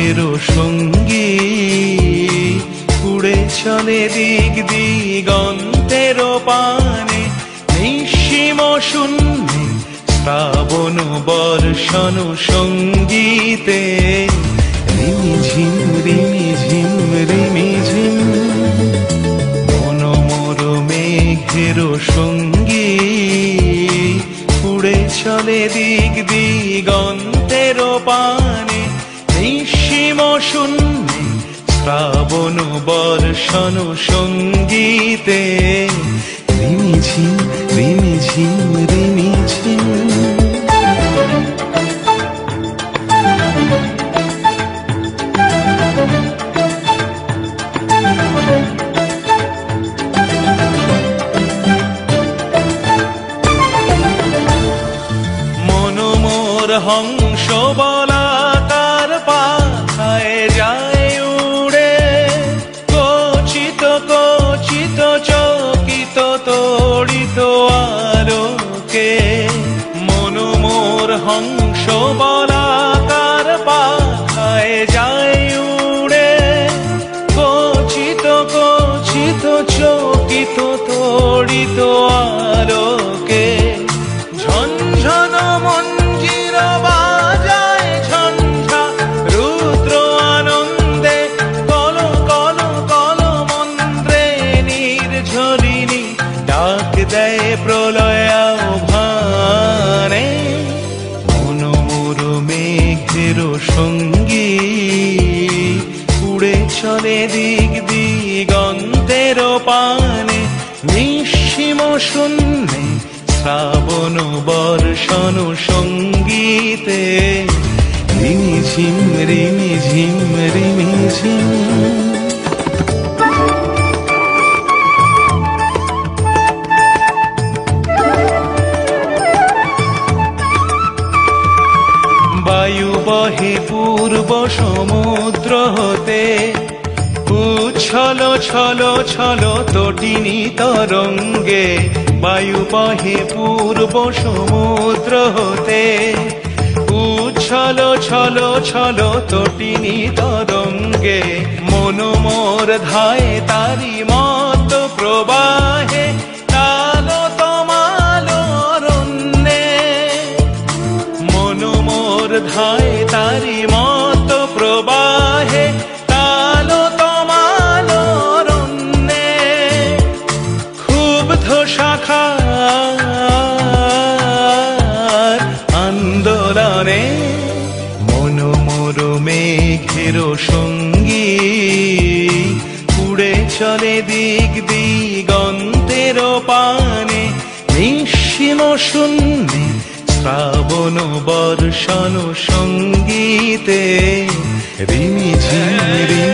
মেঘের সঙ্গী উড়ে চলে দিক দিগন্তের পানে নিঃসীম শূন্যে শ্রাবণ বর্ষণ সঙ্গীতে রিমিঝিম রিমিঝিম রিমিঝিম মনোমর মেঘের সঙ্গী উড়ে চলে দিক দিগন্তের পানে নিঃসীম শূন্যে শ্রাবণ বর্ষণ সঙ্গীতে রিমিঝিম রিমিঝিম রিমিঝিম মনোমর হংস বলাকার পাখায় যায় উড়ে কচিত কচিত চকিত তড়িত আলোকে মনোমর হংস বলাকার পাখায় যায় উড়ে কচিত কচিত চকিত তড়িত আলোকে ঝনঝন মঞ্জির বাজায় ঝঞ্ঝা রুদ্র আনন্দে কল কল কল মন্ত্রে নির্ঝরিণী ডাক দেয় প্রলয় আহ্বানে মনোমর মেঘের সঙ্গী উড়ে চলে দিক দিগন্তের পানে নিঃসীম শূন্যে শ্রাবণ বর্ষণ সঙ্গীতে রিমিঝিম রিমিঝিম রিমিঝিম বায়ু বহে পূর্ব সমুদ্র হতে উচ্ছল ছল ছল তটিনী তরঙ্গে বায়ু বহে পূর্ব সমুদ্র হতে উচ্ছল ছল ছল তটিনী তরঙ্গে মনোমর ধায় তারি মত প্রবাহে কালো তমালো অরণ্যে মনোমর ধায় তারি মত প্রবাহে কালো তমালো অরণ্যে ক্ষুব্ধ শাখার আন্দোলনে মনোমর মেঘের সঙ্গী উড়ে চলে দিক দিগন্তের পানে নিঃসীম শূন্যে শ্রাবণ বর্ষণ সঙ্গীতে রিমিঝিম